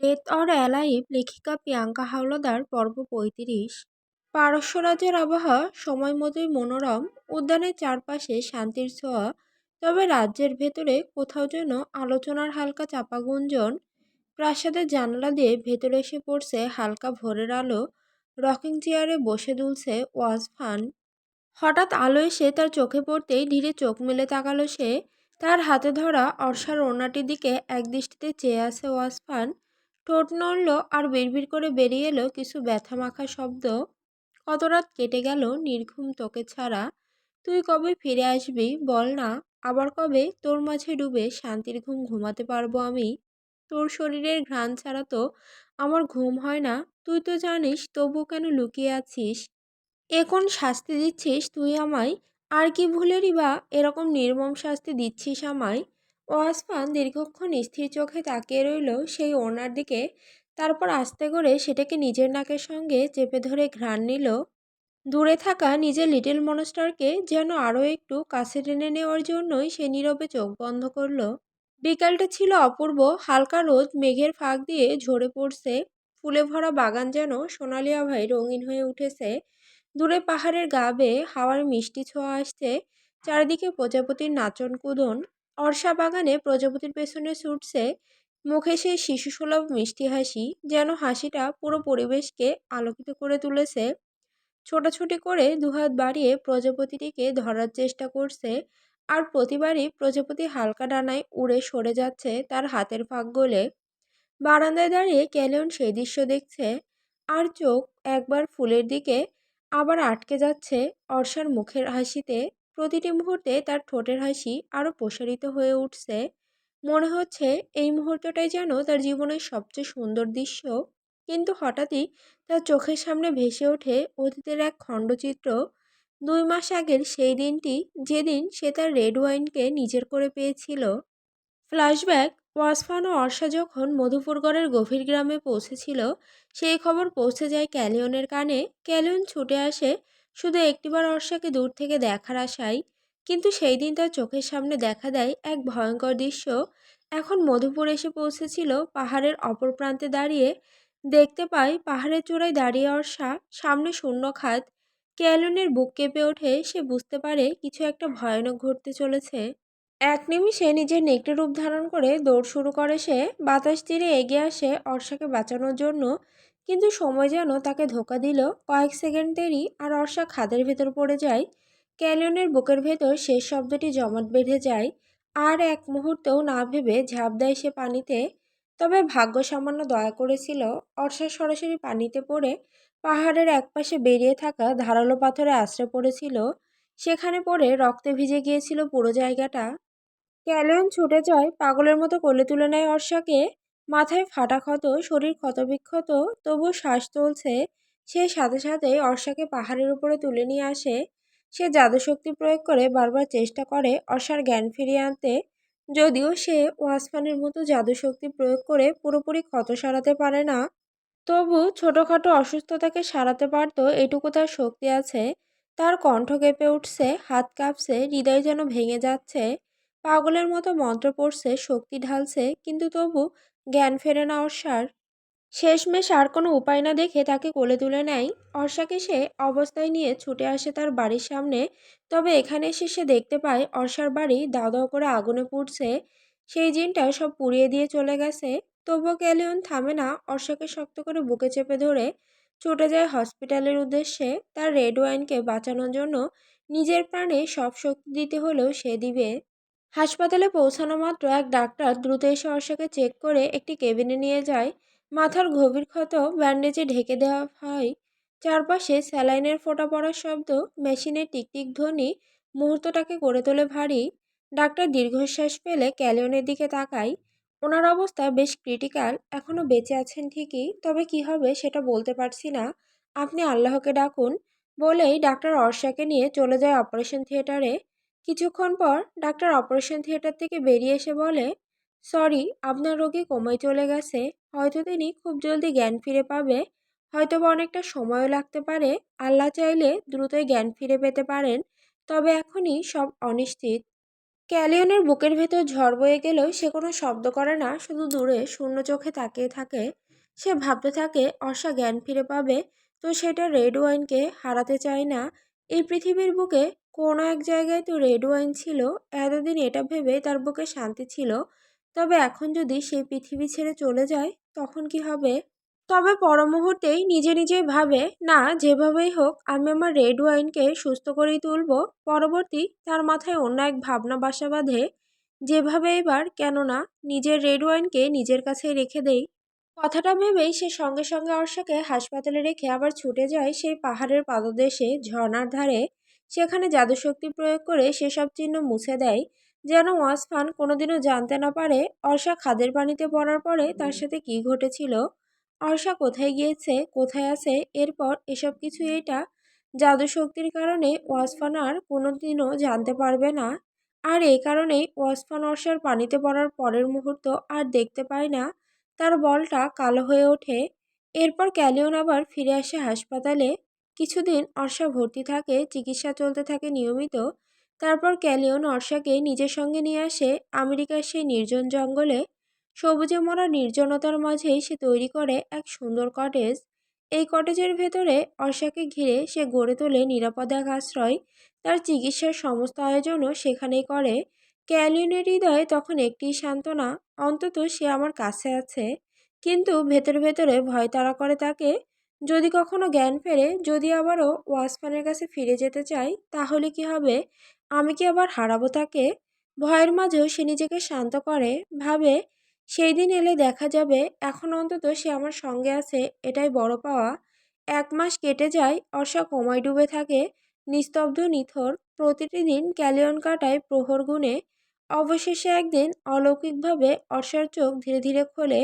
Death or alive লেখিকা প্রিয়াঙ্কা হাওলাদার পর্ব ৩৫। পারস্য রাজ্যের আবহাওয়া সময় মতোই মনোরম, উদ্যানের চারপাশে শান্তির ছোঁয়া। তবে রাজ্যের ভেতরে কোথাও যেন আলোচনার হালকা চাপা গুঞ্জন। প্রাসাদের জানালা দিয়ে ভেতরে এসে পড়ছে হালকা ভোরের আলো। রকিং চেয়ারে বসে দুলছে ওয়াজফান। হঠাৎ আলো এসে তার চোখে পড়তেই ধীরে চোখ মেলে তাকালো সে। তার হাতে ধরা অর্ষার ওড়নাটির দিকে একদৃষ্টিতে চেয়ে আছে ওয়াসফান। ঠোঁট নড়ল আর বিড়বিড় করে বেরিয়ে এলো কিছু ব্যথা মাখা শব্দ। কত রাত কেটে গেল নির্ঘুম তোকে ছাড়া। তুই কবে ফিরে আসবি বল না। আবার কবে তোর মাঝে ডুবে শান্তির ঘুম ঘুমাতে পারবো আমি। তোর শরীরের ঘ্রাণ ছাড়া তো আমার ঘুম হয় না। তুই তো জানিস, তবু কেন লুকিয়ে আছিস। এ কোন শাস্তি দিচ্ছিস তুই আমায়। আর কি ভুলেরই বা এরকম নির্মম শাস্তি দিচ্ছিস আমায়। ওয়াসফান দীর্ঘক্ষণ স্থির চোখে তাকিয়ে রইল সেই ওনার দিকে। তারপর আস্তে করে সেটাকে নিজের নাকের সঙ্গে চেপে ধরে ঘ্রাণ নিল। দূরে থাকা নিজের লিটল মনস্টারকে যেন আরও একটু কাছে টেনে নেওয়ার জন্যই সে নীরবে চোখ বন্ধ করল। বিকালটা ছিল অপূর্ব। হালকা রোদ মেঘের ফাঁক দিয়ে ঝরে পড়ছে। ফুলে ভরা বাগান যেন সোনালি আভায় রঙিন হয়ে উঠেছে। দূরে পাহাড়ের গা বেয়ে হাওয়ার মিষ্টি ছোঁয়া আসছে। চারিদিকে প্রজাপতির নাচন কুদন। অর্ষা বাগানে প্রজাপতির পেছনে ছুটছে, মুখে সেই শিশুসুলভ মিষ্টি হাসি, যেন হাসিটা পুরো পরিবেশকে আলোকিত করে তুলেছে। ছোটাছুটি করে দুহাত বাড়িয়ে প্রজাপতিটিকে ধরার চেষ্টা করছে, আর প্রতিবারই প্রজাপতি হালকা ডানায় উড়ে সরে যাচ্ছে তার হাতের ফাঁক গলে। বারান্দায় দাঁড়িয়ে ক্যালিয়ন সেই দৃশ্য দেখছে, আর চোখ একবার ফুলের দিকে, আবার আটকে যাচ্ছে অর্ষার মুখের হাসিতে। প্রতিটি মুহূর্তে তার ঠোঁটের হাসি আরও প্রসারিত হয়ে উঠছে। মনে হচ্ছে এই মুহূর্তটাই যেন তার জীবনের সবচেয়ে সুন্দর দৃশ্য। কিন্তু হঠাৎই তার চোখের সামনে ভেসে ওঠে অতীতের এক খণ্ডচিত্র। 2 মাস আগের সেই দিনটি, যেদিন সে তার রেড ওয়াইনকে নিজের করে পেয়েছিল। ফ্ল্যাশব্যাক। ওয়াসফান ও অর্ষা যখন মধুপুরগড়ের গভীর গ্রামে পৌঁছেছিল, সেই খবর পৌঁছে যায় ক্যালিয়নের কানে। ক্যালিয়ন ছুটে আসে শুধু একটিবার অর্ষাকে দূর থেকে দেখার আশায়। কিন্তু সেই দিন তার চোখের সামনে দেখা দেয় এক ভয়ঙ্কর দৃশ্য। এখন মধুপুর এসে পৌঁছেছিল পাহাড়ের অপর প্রান্তে দাঁড়িয়ে। দেখতে পায় পাহাড়ের চূড়ায় দাঁড়িয়ে অর্ষা, সামনে শূন্য খাত। ক্যালিয়নের বুক কেঁপে ওঠে, সে বুঝতে পারে কিছু একটা ভয়ানক ঘটতে চলেছে। এক নিমিষে নিজের নেকড়ে রূপ ধারণ করে দৌড় শুরু করে সে। বাতাস তীরে এগিয়ে আসে অর্ষাকে বাঁচানোর জন্য। কিন্তু সময় যেন তাকে ধোঁকা দিল। কয়েক সেকেন্ড দেরি আর অর্ষা খাদের ভেতর পড়ে যায়। ক্যালিয়নের বুকের ভেতর শেষ শব্দটি জমাট বেঁধে যায়। আর এক মুহূর্তেও না ভেবে ঝাঁপ দেয় সে পানিতে। তবে ভাগ্য সামান্য দয়া করেছিল। অর্ষা সরাসরি পানিতে পড়ে পাহাড়ের একপাশে বেরিয়ে থাকা ধারালো পাথরে আছড়ে পড়েছিল। সেখানে পড়ে রক্তে ভিজে গিয়েছিল পুরো জায়গাটা। ক্যালিয়ন ছুটে যায়, পাগলের মতো কোলে তুলে নেয় অর্ষাকে। মাথায় ফাটা ক্ষত, শরীর ক্ষতবিক্ষত, তবু শ্বাস চলছে। সে সাথে সাথে অর্ষাকে পাহাড়ের উপরে তুলে নিয়ে আসে। সে জাদুশক্তি প্রয়োগ করে বারবার চেষ্টা করে অর্ষার জ্ঞান ফিরিয়ে আনতে। যদিও সে ওয়াসফানের মতো জাদুশক্তি প্রয়োগ করে পুরোপুরি ক্ষত সারাতে পারে না, তবু ছোটখাটো অসুস্থতাকে সারাতে পারত, এটুকু তার শক্তি আছে। তার কণ্ঠ কেঁপে উঠছে, হাত কাঁপছে, হৃদয় যেন ভেঙে যাচ্ছে। পাগলের মতো মন্ত্র পড়ছে, শক্তি ঢালছে, কিন্তু তবু জ্ঞান ফেরে না অর্ষার। শেষমেশ আর কোনো উপায় না দেখে তাকে কোলে তুলে নেয়। অর্ষাকে সে অবস্থায় নিয়ে ছুটে আসে তার বাড়ির সামনে। তবে এখানে এসে সে দেখতে পায় অর্ষার বাড়ি দাও দাও করে আগুনে পুড়ছে। সেই জিনটা সব পুড়িয়ে দিয়ে চলে গেছে। তবুও ক্যালিয়ন থামে না, অর্ষাকে শক্ত করে বুকে চেপে ধরে ছুটে যায় হসপিটালের উদ্দেশ্যে। তার রেড ওয়াইনকে বাঁচানোর জন্য নিজের প্রাণে সব শক্তি দিতে হলেও সে দিবে। হাসপাতালে পৌঁছানো মাত্র এক ডাক্তার দ্রুত এসে অর্ষাকে চেক করে একটি কেবিনে নিয়ে যায়। মাথার গভীর ক্ষত ব্যান্ডেজে ঢেকে দেওয়া হয়। চারপাশে স্যালাইনের ফোঁটা পড়ার শব্দ, মেশিনের টিকটিক ধ্বনি মুহূর্তটাকে করে তোলে ভারী। ডাক্তার দীর্ঘশ্বাস ফেলে ক্যালিয়নের দিকে তাকায়। ওনার অবস্থা বেশ ক্রিটিক্যাল, এখনো বেঁচে আছেন ঠিকই, তবে কি হবে সেটা বলতে পারছি না। আপনি আল্লাহকে ডাকুন। বলেই ডাক্তার অর্ষাকে নিয়ে চলে যায় অপারেশন থিয়েটারে। কিছুক্ষণ পর ডাক্তার অপারেশন থিয়েটার থেকে বেরিয়ে এসে বলে, সরি, আপনার রোগী কোমায় চলে গেছে। হয়তো তিনি খুব জলদি জ্ঞান ফিরে পাবে, হয়তো বা অনেকটা সময়ও লাগতে পারে। আল্লাহ চাইলে দ্রুতই জ্ঞান ফিরে পেতে পারেন, তবে এখনই সব অনিশ্চিত। ক্যালিয়নের বুকের ভেতর ঝড় বয়ে গেলেও সে কোনো শব্দ করে না, শুধু দূরে শূন্য চোখে তাকিয়ে থাকে। সে ভাবতে থাকে অর্ষা জ্ঞান ফিরে পাবে, তো সেটা রেড ওয়াইনকে হারাতে চায় না। এই পৃথিবীর বুকে কোনো এক জায়গায় তো রেড ওয়াইন ছিল, এতদিন এটা ভেবে তার বুকে শান্তি ছিল। তবে এখন যদি সেই পৃথিবী ছেড়ে চলে যায় তখন কি হবে? তবে পর মুহূর্তেই নিজে নিজেই ভাবে, না, যেভাবেই হোক আমি আমার রেড ওয়াইনকে সুস্থ করেই তুলব। পরবর্তী তার মাথায় অন্য এক ভাবনা বাসা বাঁধে, যেভাবে এবার কেননা নিজের রেড ওয়াইনকে নিজের কাছেই রেখে দেই। কথাটা ভেবেই সে সঙ্গে সঙ্গে অর্ষাকে হাসপাতালে রেখে আবার ছুটে যায় সেই পাহাড়ের পাদদেশে ঝর্ণার ধারে। সেখানে জাদুশক্তি প্রয়োগ করে সেসব চিহ্ন মুছে দেয়, যেন ওয়াসফান কোনোদিনও জানতে না পারে অর্ষা খাদের পানিতে পড়ার পরে তার সাথে কি ঘটেছিল। অর্ষা কোথায় গিয়েছে, কোথায় আছে, এরপর এসব কিছু এটা জাদুশক্তির কারণে ওয়াসফান আর কোনোদিনও জানতে পারবে না। আর এই কারণেই ওয়াসফান অর্ষার পানিতে পড়ার পরের মুহূর্ত আর দেখতে পায় না, তার বলটা কালো হয়ে ওঠে। এরপর ক্যালিয়ন আবার ফিরে আসে হাসপাতালে। কিছুদিন অর্ষা ভর্তি থাকে, চিকিৎসা চলতে থাকে নিয়মিত। তারপর ক্যালিয়ন অর্ষাকে নিজের সঙ্গে নিয়ে আসে আমেরিকার সেই নির্জন জঙ্গলে। সবুজে মোড়া নির্জনতার মাঝেই সে তৈরি করে এক সুন্দর কটেজ। এই কটেজের ভেতরে অর্ষাকে ঘিরে সে গড়ে তোলে নিরাপদ এক আশ্রয়। তার চিকিৎসার সমস্ত আয়োজনও সেখানেই করে। ক্যালিয়নের হৃদয়ে তখন একটিই সান্ত্বনা, অন্তত সে আমার কাছে আছে। কিন্তু ভেতরে ভেতরে ভয় তাড়া করে তাকে। যদি কখনো জ্ঞান ফেরে, যদি আবারও ওয়াসফানের কাছে ফিরে যেতে চাই, তাহলে কি হবে? আমি কি আবার হারাবো তাকে? ভয়ের মাঝেও সে নিজেকে শান্ত করে, ভাবে সেই দিন এলে দেখা যাবে। এখন অন্তত সে আমার সঙ্গে আছে, এটাই বড় পাওয়া। 1 মাস কেটে যায়, অর্ষা কোমায় ডুবে থাকে, নিস্তব্ধ নিথর। প্রতিটি দিন ক্যালিয়ন কাটায় প্রহর গুণে। অবশেষে একদিন অলৌকিকভাবে অর্ষার চোখ ধীরে ধীরে খোলে।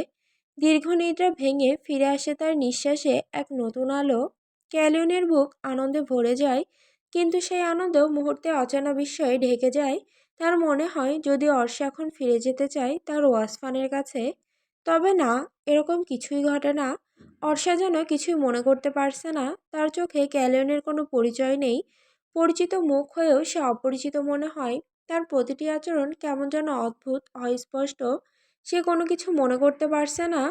দীর্ঘ নিদ্রা ভেঙে ফিরে আসে তার নিঃশ্বাসে এক নতুন আলো। ক্যালিয়নের বুক আনন্দে ভরে যায়, কিন্তু সেই আনন্দ মুহূর্তে অজানা বিস্ময়ে ঢেকে যায়। তার মনে হয় যদি অর্ষা এখন ফিরে যেতে চায় তার ওয়াসফানের কাছে। তবে না, এরকম কিছুই ঘটে না। অর্ষা যেন কিছুই মনে করতে পারছে না। তার চোখে ক্যালিয়নের কোনো পরিচয় নেই। পরিচিত মুখ হয়েও সে অপরিচিত মনে হয়। তার প্রতিটি আচরণ কেমন যেন অদ্ভুত, অস্পষ্ট। সে কোনো কিছু মনে করতে পারছে না।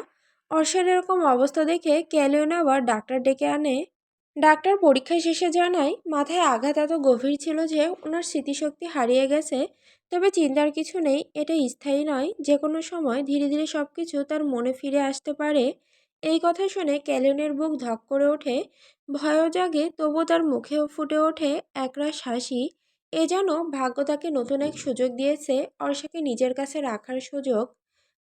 অর্ষার এরকম অবস্থা দেখে ক্যালিয়ন আবার ডাক্তার ডেকে আনে। ডাক্তার পরীক্ষা শেষে জানায় মাথায় আঘাত এত গভীর ছিল যে ওনার স্মৃতিশক্তি হারিয়ে গেছে। তবে চিন্তার কিছু নেই, এটা স্থায়ী নয়, যে কোনো সময় ধীরে ধীরে সব কিছু তার মনে ফিরে আসতে পারে। এই কথা শুনে ক্যালিয়নের বুক ধক করে ওঠে, ভয়ও জাগে, তবু তার মুখেও ফুটে ওঠে একরাশ হাসি। এ যেন ভাগ্য তাকে নতুন এক সুযোগ দিয়েছে, অর্ষাকে নিজের কাছে রাখার সুযোগ।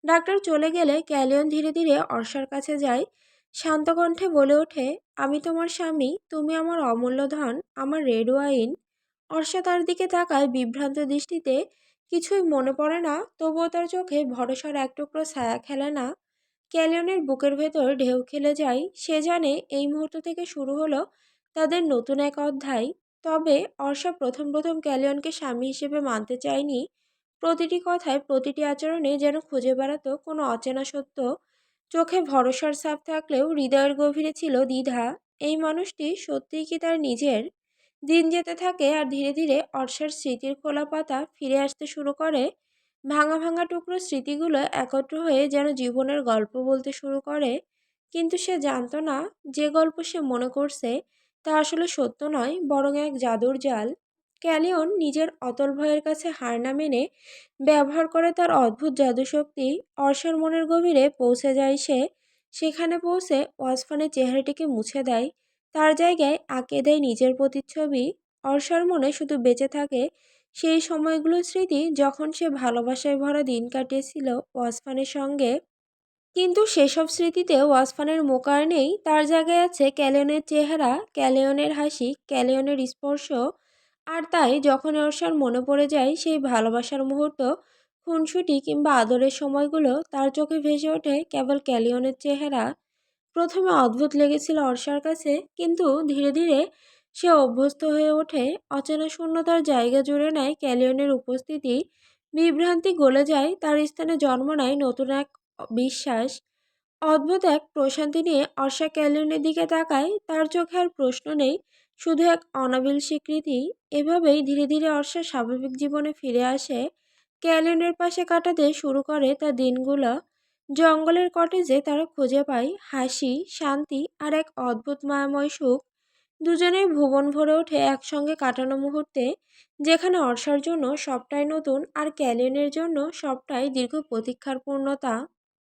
ডাক্তার চলে গেলে ক্যালিয়ন ধীরে ধীরে অর্ষার কাছে যায়। শান্ত কণ্ঠে বলে ওঠে, আমি তোমার স্বামী, তুমি আমার অমূল্য ধন, আমার রেড ওয়াইন। অর্ষা তার দিকে তাকায় বিভ্রান্ত দৃষ্টিতে। কিছুই মনে পড়ে না, তবুও তার চোখে ভরসার এক টুকরো ছায়া খেলে না। ক্যালিয়নের বুকের ভেতর ঢেউ খেলে যায়। সে জানে এই মুহূর্ত থেকে শুরু হলো তাদের নতুন এক অধ্যায়। তবে অর্ষা প্রথম প্রথম ক্যালিয়নকে স্বামী হিসেবে মানতে চায়নি। প্রতিটি কথায়, প্রতিটি আচরণে যেন খুঁজে বেড়াতো কোনো অচেনা সত্য। চোখে ভরসার ছাপ থাকলেও হৃদয়ের গভীরে ছিল দ্বিধা। এই মানুষটি সত্যিই কি তার নিজের? দিন যেতে থাকে আর ধীরে ধীরে অর্ষার স্মৃতির খোলা পাতা ফিরে আসতে শুরু করে। ভাঙা ভাঙা টুকরো স্মৃতিগুলো একত্র হয়ে যেন জীবনের গল্প বলতে শুরু করে। কিন্তু সে জানতো না, যে গল্প সে মনে করছে তা আসলে সত্য নয়, বরং এক জাদুর জাল। ক্যালিয়ন নিজের অতল ভয়ের কাছে হার না মেনে ব্যবহার করে তার অদ্ভুত জাদুশক্তি। অর্ষার মনের গভীরে পৌঁছে যায় সে। সেখানে পৌঁছে ওয়াসফানের চেহারাটিকে মুছে দেয়, তার জায়গায় আঁকে দেয় নিজের প্রতিচ্ছবি। অর্ষার মনে শুধু বেঁচে থাকে সেই সময়গুলোর স্মৃতি, যখন সে ভালোবাসায় ভরা দিন কাটিয়েছিল ওয়াসফানের সঙ্গে। কিন্তু সেসব স্মৃতিতে ওয়াসফানের মুখ আর নেই, তার জায়গায় আছে ক্যালিয়নের চেহারা, ক্যালিয়নের হাসি, ক্যালিয়নের স্পর্শ। আর তাই যখন অর্ষার মনে পড়ে যায় সেই ভালোবাসার মুহূর্ত, খুনসুটি কিংবা আদরের সময়গুলো, তার চোখে ভেসে ওঠে কেবল ক্যালিয়নের চেহারা। প্রথমে অদ্ভুত লেগেছিল অর্ষার কাছে, কিন্তু ধীরে ধীরে সে অভ্যস্ত হয়ে ওঠে। অচেনা শূন্যতার জায়গা জুড়ে নেয় ক্যালিয়নের উপস্থিতি। বিভ্রান্তি গলে যায়, তার স্থানে জন্ম নেয় নতুন এক বিশ্বাস। অদ্ভুত এক প্রশান্তি নিয়ে অর্ষা ক্যালিয়নের দিকে তাকায়, তার চোখে আর প্রশ্ন নেই, শুধু এক অনাবিল স্বীকৃতি। এভাবেই ধীরে ধীরে অর্ষা স্বাভাবিক জীবনে ফিরে আসে। ক্যালেনের পাশে কাটাতে শুরু করে তার দিনগুলো। জঙ্গলের কটেজে তারা খুঁজে পায় হাসি, শান্তি আর এক অদ্ভুত মায়াময় সুখ। দুজনেই ভুবন ভরে ওঠে একসঙ্গে কাটানো মুহূর্তে, যেখানে অর্ষার জন্য সবটাই নতুন আর ক্যালেনের জন্য সবটাই দীর্ঘ প্রতীক্ষার পূর্ণতা।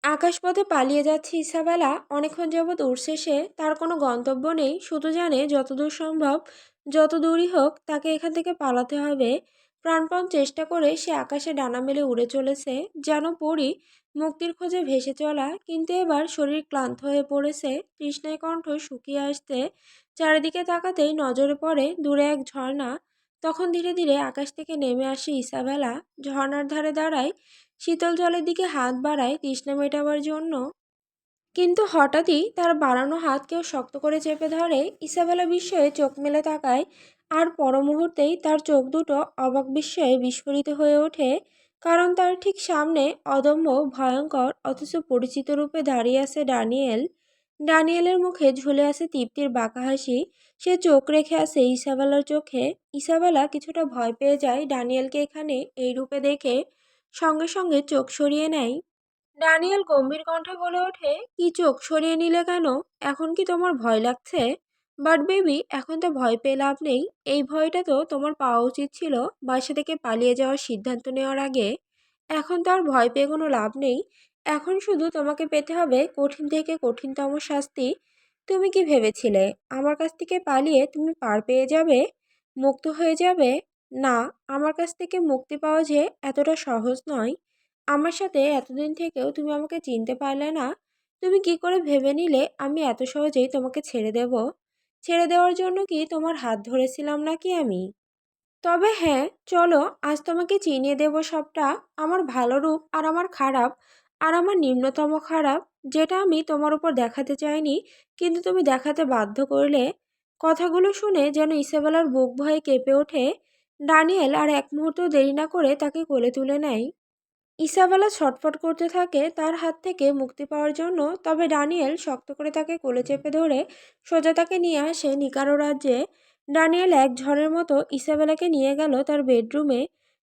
আকাশপথে পালিয়ে যাচ্ছে ইসাবেলা, অনেকক্ষণ যাবৎ উড়ছে সে, তার কোনো গন্তব্য নেই, শুধু জানে যতদূর সম্ভব, যত দূরই হোক তাকে এখান থেকে পালাতে হবে। প্রাণপণ চেষ্টা করে সে আকাশে ডানা মেলে উড়ে চলেছে, যেন পরি মুক্তির খোঁজে ভেসে চলা। কিন্তু এবার শরীর ক্লান্ত হয়ে পড়েছে, তৃষ্ণায় কণ্ঠ শুকিয়ে আসতে। চারিদিকে তাকাতেই নজরে পড়ে দূরে এক ঝর্ণা। তখন ধীরে ধীরে আকাশ থেকে নেমে আসে ইসাবেলা, ঝর্ণার ধারে দাঁড়ায়, শীতল জলের দিকে হাত বাড়ায় তৃষ্ণা মেটাবার জন্য। কিন্তু হঠাৎই তার বাড়ানো হাত কেউ শক্ত করে চেপে ধরে। ইসাবেলা বিস্ময়ে চোখ মেলে তাকায়, আর পর মুহূর্তেই তার চোখ দুটো অবাক বিস্ময়ে বিস্ফোরিত হয়ে ওঠে। কারণ তার ঠিক সামনে অদম্য, ভয়ঙ্কর অথচ পরিচিত রূপে দাঁড়িয়ে আছে ড্যানিয়েল। ড্যানিয়েলের মুখে ঝুলে আছে তৃপ্তির বাঁকা হাসি। সে চোখ রেখে আছে ইসাবেলার চোখে। ইসাবেলা কিছুটা ভয় পেয়ে যায় ড্যানিয়েলকে এখানে এই রূপে দেখে, সঙ্গে সঙ্গে চোখ সরিয়ে নেয়। ড্যানিয়েল গম্ভীর কণ্ঠে বলে ওঠে, কি চোখ সরিয়ে নিলে কেন? এখন কি তোমার ভয় লাগছে? বাট বেবি, এখন তো ভয় পেয়ে লাভ নেই। এই ভয়টা তো তোমার পাওয়া উচিত ছিল বাসা থেকে পালিয়ে যাওয়ার সিদ্ধান্ত নেওয়ার আগে। এখন তো আর ভয় পেয়ে কোনো লাভ নেই। এখন শুধু তোমাকে পেতে হবে কঠিন থেকে কঠিনতম শাস্তি। তুমি কি ভেবেছিলে আমার কাছ থেকে পালিয়ে তুমি পার পেয়ে যাবে, মুক্ত হয়ে যাবে? না, আমার কাছ থেকে মুক্তি পাওয়া যে এতটা সহজ নয়। আমার সাথে এতদিন থেকেও তুমি আমাকে চিনতে পারলে না। তুমি কি করে ভেবে নিলে আমি এত সহজেই তোমাকে ছেড়ে দেব? ছেড়ে দেওয়ার জন্য কি তোমার হাত ধরেছিলাম নাকি আমি? তবে হ্যাঁ, চলো আজ তোমাকে চিনিয়ে দেব সবটা। আমার ভালো রূপ আর আমার খারাপ, আর আমার নিম্নতম খারাপ, যেটা আমি তোমার উপর দেখাতে চাইনি, কিন্তু তুমি দেখাতে বাধ্য করলে। কথাগুলো শুনে যেন ইসাবেলার বুক ভয়ে কেঁপে ওঠে। ড্যানিয়েল আর এক মুহূর্ত দেরি না করে তাকে কোলে তুলে নেয়। ইসাবেলা ছটফট করতে থাকে তার হাত থেকে মুক্তি পাওয়ার জন্য। তবে ড্যানিয়েল শক্ত করে তাকে কোলে চেপে ধরে সোজা তাকে নিয়ে আসে নিকারো রাজ্যে। ড্যানিয়েল এক ঝড়ের মতো ইসাবেলাকে নিয়ে গেল তার বেডরুমে।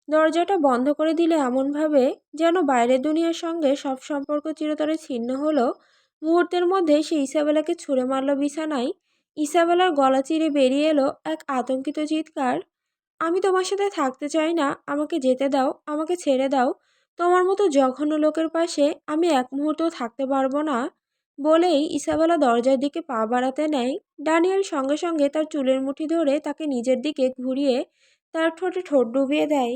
দরজাটা বন্ধ করে দিলে এমনভাবে যেন বাইরের দুনিয়ার সঙ্গে সব সম্পর্ক চিরতরে ছিন্ন হলো। মুহূর্তের মধ্যে সে ইসাবেলাকে ছুঁড়ে মারল বিছানায়। ইসাবেলার গলা চিরে বেরিয়ে এলো এক আতঙ্কিত চিৎকার। আমি তোমার সাথে থাকতে চাই না, আমাকে যেতে দাও, আমাকে ছেড়ে দাও। তোমার মতো জঘন্য লোকের পাশে আমি এক মুহূর্তও থাকতে পারবো না। বলেই ইসাবেলা দরজার দিকে পা বাড়াতে নেয়। ড্যানিয়েল সঙ্গে সঙ্গে তার চুলের মুঠি ধরে তাকে নিজের দিকে ঘুরিয়ে তার ঠোঁটে ঠোঁট ডুবিয়ে দেয়।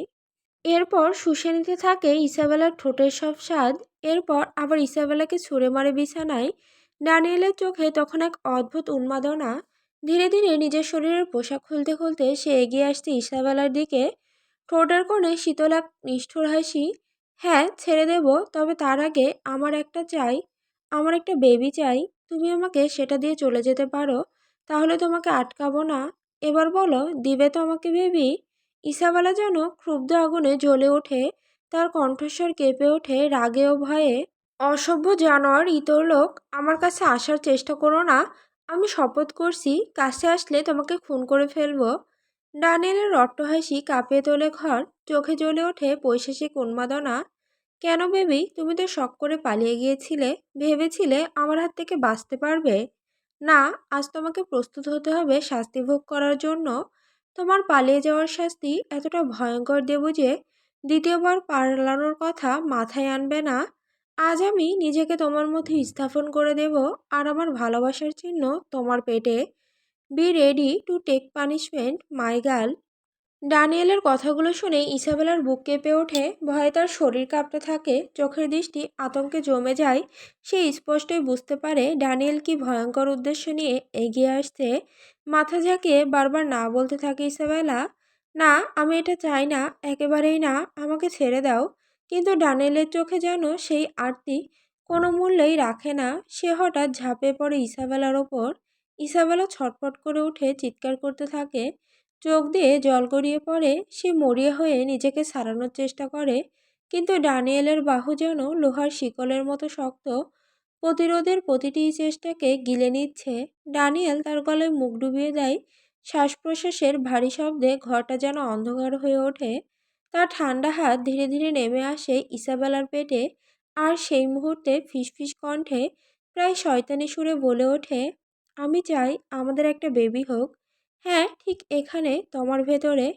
এরপর শুষে নিতে থাকে ইসাবেলার ঠোঁটের সব স্বাদ। এরপর আবার ইসাবেলাকে ছুঁড়ে মারে বিছানায়। ড্যানিয়েলের চোখে তখন এক অদ্ভুত উন্মাদনা। ধীরে ধীরে নিজের শরীরের পোশাক খুলতে খুলতে সে এগিয়ে আসছে ইসাবেলার দিকে। ঠোঁটের কোণে শীতল এক নিষ্ঠুর হাসি। হ্যাঁ, ছেড়ে দেব, তবে তার আগে আমার একটা চাই, আমার একটা বেবি চাই। তুমি আমাকে সেটা দিয়ে চলে যেতে পারো, তাহলে তোমাকে আটকাবো না। এবার বলো, দিবে তো আমাকে বেবি? ইসাবেলা যেন ক্ষুব্ধ আগুনে জ্বলে ওঠে, তার কণ্ঠস্বর কেঁপে ওঠে রাগে ও ভয়ে। অসভ্য জানোয়ার, ইতর লোক, আমার কাছে আসার চেষ্টা করো না। আমি শপথ করছি, কাছে আসলে তোমাকে খুন করে ফেলবো। ড্যানিয়েলের অট্টহাসি কাঁপিয়ে তোলে ঘর, চোখে জ্বলে ওঠে পৈশাচিক উন্মাদনা। কেন বেবি, তুমি তো শখ করে পালিয়ে গিয়েছিলে, ভেবেছিলে আমার হাত থেকে বাঁচতে পারবে। না, আজ তোমাকে প্রস্তুত হতে হবে শাস্তি ভোগ করার জন্য। তোমার পালিয়ে যাওয়ার শাস্তি এতটা ভয়ঙ্কর দেব যে দ্বিতীয়বার পালানোর কথা মাথায় আনবে না। আজ আমি নিজেকে তোমার মধ্যে স্থাপন করে দেব, আর আমার ভালোবাসার চিহ্ন তোমার পেটে। Be ready to take punishment, my girl. ড্যানিয়েলের কথাগুলো শুনে ইসাবেলার বুক কেঁপে ওঠে, ভয়ে তার শরীর কাঁপতে থাকে, চোখের দৃষ্টি আতঙ্কে জমে যায়। সে স্পষ্টই বুঝতে পারে ড্যানিয়েল কি ভয়ঙ্কর উদ্দেশ্য নিয়ে এগিয়ে আসছে। মাথা ঝাঁকিয়ে বারবার না বলতে থাকে ইসাবেলা, না, আমি এটা চাই না, একেবারেই না, আমাকে ছেড়ে দাও। কিন্তু ড্যানিয়েলের চোখে যেন সেই আরতি কোনো মূল্যেই রাখে না। সে হঠাৎ ঝাঁপিয়ে পড়ে ইসাবেলার ওপর। ইসাবেলা ছটফট করে উঠে চিৎকার করতে থাকে, চোখ দিয়ে জল গড়িয়ে পড়ে। সে মরিয়া হয়ে নিজেকে ছাড়ানোর চেষ্টা করে, কিন্তু ড্যানিয়েলের বাহু যেন লোহার শিকলের মতো শক্ত, প্রতিরোধের প্রতিটি চেষ্টাকে গিলে নিচ্ছে। ড্যানিয়েল তার গলায় মুখ ডুবিয়ে দেয়। শ্বাস প্রশ্বাসের ভারী শব্দে ঘরটা যেন অন্ধকার হয়ে ওঠে। তার ঠান্ডা হাত ধীরে ধীরে নেমে আসে ইসাবেলার পেটে, আর সেই মুহূর্তে ফিসফিস কণ্ঠে প্রায় শয়তানি সুরে বলে ওঠে, আমি চাই আমাদের একটা বেবি হোক। হ্যাঁ, ঠিক এখানে তোমার ভেতরে।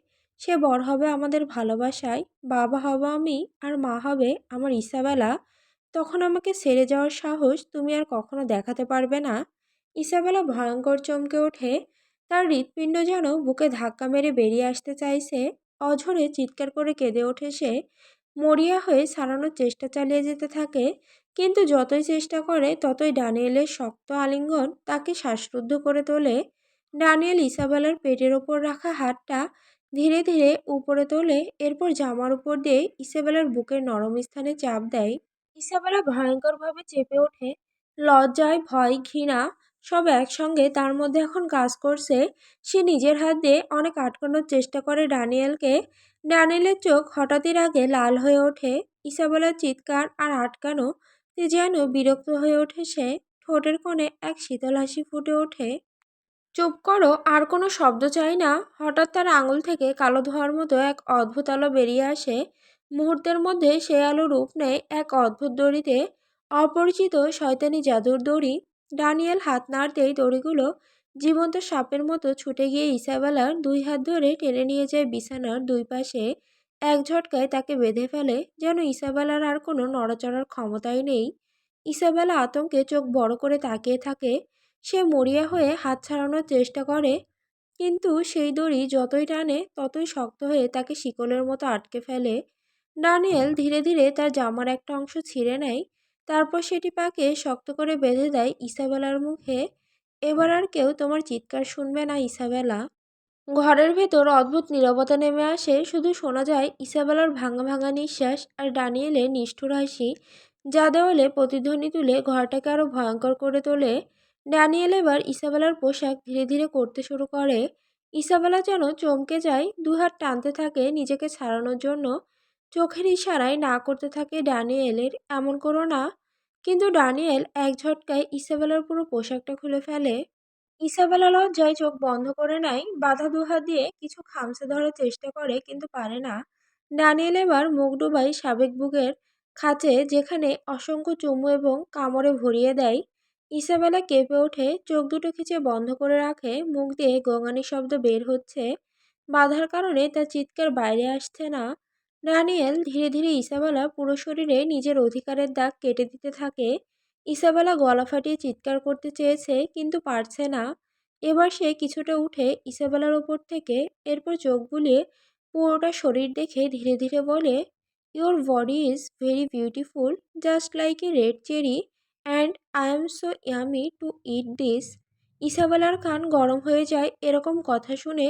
সে বড় হবে আমাদের ভালোবাসায়, বাবা হব আমি, আর মা হবে আমার ইসাবেলা। তখন আমাকে ছেড়ে যাওয়ার সাহস তুমি আর কখনো দেখাতে পারবে না। ইসাবেলা ভয়ঙ্কর চমকে ওঠে। তার হৃৎপিণ্ড যেন বুকে ধাক্কা মেরে বেরিয়ে আসতে চাইছে। অঝরে চিৎকার করে কেঁদে ওঠে সে। মরিয়া হয়ে ছাড়ানোর চেষ্টা চালিয়ে যেতে থাকে, কিন্তু যতই চেষ্টা করে ততই ড্যানিয়েলের শক্ত আলিঙ্গন তাকে শ্বাসরুদ্ধ করে তোলে। ড্যানিয়েল ইসাবেলার পেটের ওপর রাখা হাতটা ধীরে ধীরে উপরে তোলে, এরপর জামার উপর দিয়ে ইসাবেলার বুকের নরম স্থানে চাপ দেয়। ইসাবেলা ভয়ঙ্করভাবে চেপে ওঠে। লজ্জায়, ভয়, ঘৃণা সব একসঙ্গে তার মধ্যে এখন কাজ করছে। সে নিজের হাত দিয়ে অনেক আটকানোর চেষ্টা করে ড্যানিয়েলকে। ড্যানিয়েলের চোখ হঠাৎই রাগে লাল হয়ে ওঠে। ইসাবেলার চিৎকার আর আটকানো তে যেন বিরক্ত হয়ে ওঠে সে। ঠোঁটের কোণে এক শীতল হাসি ফুটে ওঠে। চুপ করো, আর কোনো শব্দ চাই না। হঠাৎ তার আঙুল থেকে কালো ধোঁয়ার মতো এক অদ্ভুত আলো বেরিয়ে আসে। মুহূর্তের মধ্যে সে আলো রূপ নেয় এক অদ্ভুত দড়িতে, অপরিচিত শয়তানি জাদুর দড়ি। ডানিয়েল হাত নাড়তেই দড়িগুলো জীবন্ত সাপের মতো ছুটে গিয়ে ইসাবেলার দুই হাত ধরে টেনে নিয়ে যায় বিছানার দুই পাশে। এক ঝটকায় তাকে বেঁধে ফেলে, যেন ইসাবেলার আর কোনো নড়াচড়ার ক্ষমতাই নেই। ইসাবেলা আতঙ্কে চোখ বড় করে তাকিয়ে থাকে। সে মরিয়া হয়ে হাত ছাড়ানোর চেষ্টা করে, কিন্তু সেই দড়ি যতই টানে ততই শক্ত হয়ে তাকে শিকলের মতো আটকে ফেলে। ড্যানিয়েল ধীরে ধীরে তার জামার একটা অংশ ছিঁড়ে নেয়, তারপর সেটি পাকে শক্ত করে বেঁধে দেয় ইসাবেলার মুখে। এবার আর কেউ তোমার চিৎকার শুনবে না, ইসাবেলা। ঘরের ভেতর অদ্ভুত নীরবতা নেমে আসে, শুধু শোনা যায় ইসাবেলার ভাঙা ভাঙা নিঃশ্বাস আর ড্যানিয়েলের নিষ্ঠুর হাসি, যা দেওয়ালে প্রতিধ্বনি তুলে ঘরটাকে আরো ভয়ঙ্কর করে তোলে। ড্যানিয়েল এবার ইসাবেলার পোশাক ধীরে ধীরে করতে শুরু করে। ইসাবেলা যেন চমকে যায়, দুহাত টানতে থাকে নিজেকে ছাড়ানোর জন্য। চোখের ইশারায় না করতে থাকে ড্যানিয়েলের, এমন করো না। কিন্তু ড্যানিয়েল এক ঝটকায় ইসাবেলার পুরো পোশাকটা খুলে ফেলে। ইসাবেলা লজ্জায় চোখ বন্ধ করে নেয়, বাঁধা দুহাত দিয়ে কিছু খামচে ধরার চেষ্টা করে, কিন্তু পারে না। ড্যানিয়েল এবার মুখ ডুবাই সাবেক বুকের খাঁচে, যেখানে অসংখ্য চুমু এবং কামড়ে ভরিয়ে দেয়। ইসাবেলা কেঁপে ওঠে, চোখ দুটো খিচে বন্ধ করে রাখে, মুখ দিয়ে গোঙানি শব্দ বের হচ্ছে। বাধার কারণে তার চিৎকার বাইরে আসছে না। ড্যানিয়েল ধীরে ধীরে ইসাবেলা পুরো শরীরে নিজের অধিকারের দাগ কেটে দিতে থাকে। ইসাবেলা গলা ফাটিয়ে চিৎকার করতে চেয়েছে, কিন্তু পারছে না। এবার সে কিছুটা উঠে ইসাবেলার ওপর থেকে, এরপর চোখ বুলিয়ে পুরোটা শরীর দেখে ধীরে ধীরে বলে, your body is very beautiful, just like a red cherry, and I am so yummy to eat this. ইসাবেলার কান গরম হয়ে যায় এরকম কথা শুনে।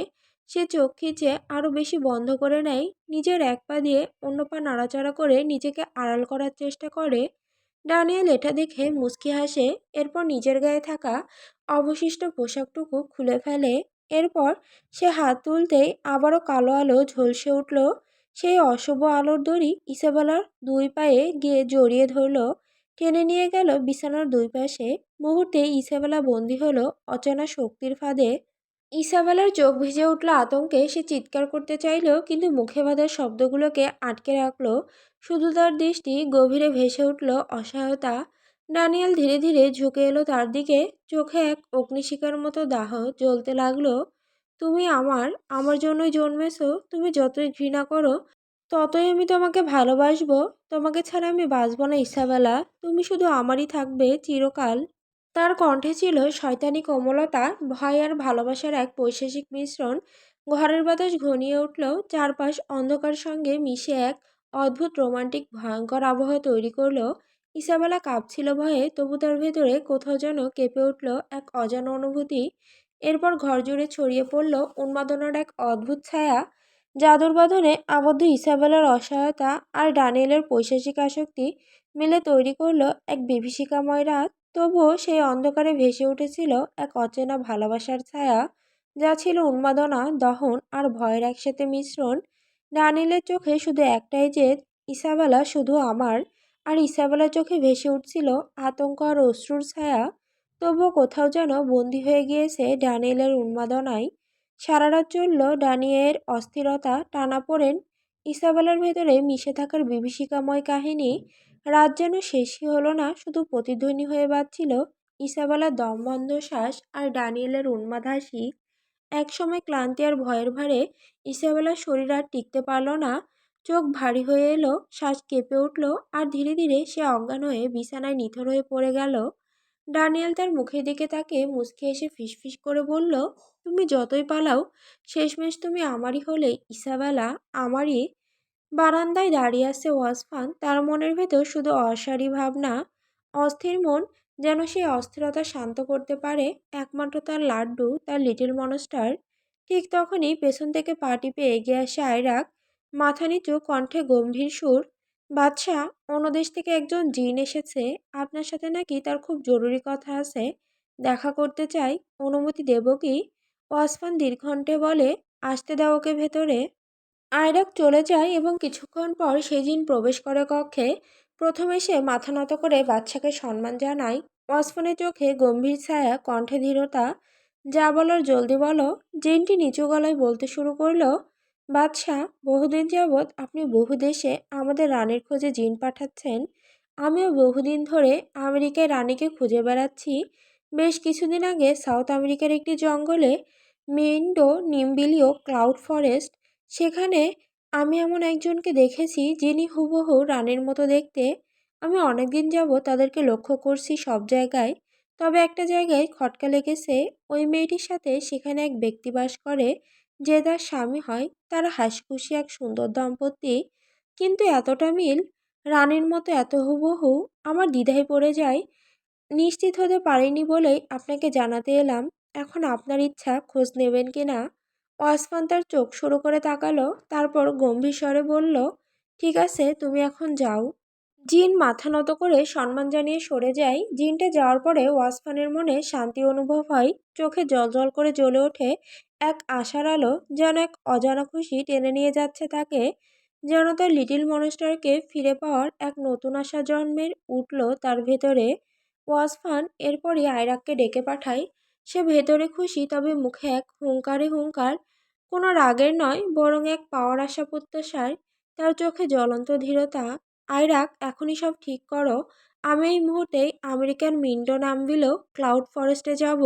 সে চোখ খিচে আরও বেশি বন্ধ করে নেয়, নিজের এক পা দিয়ে অন্য পা নাড়াচাড়া করে নিজেকে আড়াল করার চেষ্টা করে। ড্যানিয়েল এটা দেখে মুচকি হাসে, এরপর নিজের গায়ে থাকা অবশিষ্ট পোশাকটুকু খুলে ফেলে। এরপর সে হাত তুলতেই আবারও কালো আলো ঝলসে উঠল। সেই অশুভ আলোর দড়ি ইসাবেলার দুই পায়ে গিয়ে জড়িয়ে ধরল, টেনে নিয়ে গেল বিছানার দুই পাশে। মুহূর্তে ইসাবেলা বন্দী হলো অচেনা শক্তির ফাঁদে। ইসাবেলার চোখ ভিজে উঠল আতঙ্কে। সে চিৎকার করতে চাইল, কিন্তু মুখে বাঁধা শব্দগুলোকে আটকে রাখল। শুধু তার দৃষ্টি গভীরে ভেসে উঠল অসহায়তা। ড্যানিয়েল ধীরে ধীরে ঝুঁকে এলো তার দিকে, চোখে এক অগ্নিশিখার মতো দাহ জ্বলতে লাগলো। তুমি আমার, আমার জন্যই জন্মেছো। তুমি যতই ঘৃণা করো ততই আমি তোমাকে ভালোবাসবো। তোমাকে ছাড়া আমি বাঁচব না ইসাবেলা, তুমি শুধু আমারই থাকবে চিরকাল। তার কণ্ঠে ছিল শয়তানি কোমলতা, ভয় আর ভালোবাসার এক পৈশাচিক মিশ্রণ। ঘরের বাতাস ঘনিয়ে উঠল, চারপাশ অন্ধকার সঙ্গে মিশে এক অদ্ভুত রোমান্টিক ভয়ঙ্কর আবহাওয়া তৈরি করলো। ইসাবেলা কাঁপছিল ভয়ে, তবু তার ভেতরে কোথাও যেন কেঁপে উঠল এক অজানা অনুভূতি। এরপর ঘর জুড়ে ছড়িয়ে পড়ল উন্মাদনার এক অদ্ভুত ছায়া। জাদুর বাঁধনে আবদ্ধ ইসাবেলার অসহায়তা আর ড্যানিয়েলের পৈশাচিক আসক্তি মিলে তৈরি করলো এক বিভীষিকাময় রাত। তবুও সেই অন্ধকারে ভেসে উঠেছিল এক অচেনা ভালোবাসার ছায়া, যা ছিল উন্মাদনা, দহন আর ভয়ের একসাথে মিশ্রণ। ড্যানিয়েলের চোখে শুধু একটাই জেদ, ইসাবেলা শুধু আমার। আর ইসাবেলার চোখে ভেসে উঠছিল আতঙ্ক আর অশ্রুর ছায়া। তবুও কোথাও যেন বন্দী হয়ে গিয়েছে ড্যানিয়েলের উন্মাদনায়। সারা রাত চলল ড্যানিয়েলের অস্থিরতা, টানাপোড়েন, ইসাবেলার ভেতরে মিশে থাকার বিভীষিকাময় কাহিনী। রাত যেন শেষই হলো না, শুধু প্রতিধ্বনি হয়ে বাজছিল। ইসাবেলার দমবন্ধ শ্বাস আর ড্যানিয়েলের উন্মাদ হাসি। একসময় ক্লান্তি আর ভয়ের ভারে ইসাবেলার শরীর আর টিকতে পারল না। চোখ ভারী হয়ে এলো, শ্বাস কেঁপে উঠল, আর ধীরে ধীরে সে অজ্ঞান হয়ে বিছানায় নিথর হয়ে পড়ে গেল। ড্যানিয়েল তার মুখের দিকে তাকিয়ে মুচকি এসে ফিসফিস করে বলল, তুমি যতই পালাও, শেষমেশ তুমি আমারই হলে ইসাবেলা, আমারই। বারান্দায় দাঁড়িয়ে আছে ওয়াসফান, তার মনের ভেতর শুধু অসারি ভাবনা। অস্থির মন, যেন সেই অস্থিরতা শান্ত করতে পারে একমাত্র তার লাড্ডু, তার লিটল মনস্টার। ঠিক তখনই পেছন থেকে পা টিপে এগিয়ে আসে আয়রাক, মাথা নিচু, কণ্ঠে গম্ভীর সুর। বাদশাহ, অন্য দেশ থেকে একজন জিন এসেছে, আপনার সাথে নাকি তার খুব জরুরি কথা আছে, দেখা করতে চাই, অনুমতি দেব কি? ওয়াসফান দীর্ঘণ্ঠে বলে, আসতে দাও ওকে ভেতরে। আয়রাক চলে যায় এবং কিছুক্ষণ পর সেদিন প্রবেশ করে কক্ষে। প্রথমে সে মাথা নত করে বাচ্চাকে সম্মান জানায়। ওয়াসফানের চোখে গম্ভীর ছায়া, কণ্ঠে দৃঢ়তা। যা বলার জলদি বলো। জিনটি নিচু গলায় বলতে শুরু করলো, বাদশাহ, বহুদিন যাবৎ আপনি বহু দেশে আমাদের রানীর খোঁজে জিন পাঠাচ্ছেন। আমিও বহুদিন ধরে আমেরিকায় রানীকে খুঁজে বেড়াচ্ছি। বেশ কিছুদিন আগে সাউথ আমেরিকার একটি জঙ্গলে, মেইন্ডো নিমবিলীয় ক্লাউড ফরেস্ট, সেখানে আমি এমন একজনকে দেখেছি যিনি হুবহু রানীর মতো দেখতে। আমি অনেকদিন যাবৎ তাদেরকে লক্ষ্য করছি সব জায়গায়। তবে একটা জায়গায় খটকা লেগেছে। ওই মেয়েটির সাথে সেখানে এক ব্যক্তি বাস করে, যে তার স্বামী হয়। তারা হাসিখুশি এক সুন্দর দম্পতি। কিন্তু এতটা মিল, রানীর মতো এত হুবহু, আমার দ্বিধায় পড়ে যায়। নিশ্চিত হতে পারিনি বলেই আপনাকে জানাতে এলাম। এখন আপনার ইচ্ছা খোঁজ নেবেন কি না? ওয়াসফান তার চোখ সরু করে তাকালো, তারপর গম্ভীর স্বরে বলল, ঠিক আছে, তুমি এখন যাও। জিন মাথা নত করে সম্মান জানিয়ে সরে যায়। জিনটা যাওয়ার পরে ওয়াসফানের মনে শান্তি অনুভব হয়, চোখে জল করে জ্বলে ওঠে এক আশার আলো, যেন এক অজানা খুশি টেনে নিয়ে যাচ্ছে তাকে। যেন তার লিটিল মনস্টারকে ফিরে পাওয়ার এক নতুন আশা জন্মের উঠল তার ভেতরে। ওয়াসফান এরপরই আয়রাককে ডেকে পাঠায়। সে ভেতরে খুশি, তবে মুখে এক হুঙ্কারে হুঙ্কার। কোনো রাগের নয়, বরং এক পাওয়ার আশা প্রত্যাশার। তার চোখে জ্বলন্ত ধীরতা। আইরাক, এখনই সব ঠিক করো। আমি এই মুহূর্তেই আমেরিকান মিন্ডো নামবিলো ক্লাউড ফরেস্টে যাব।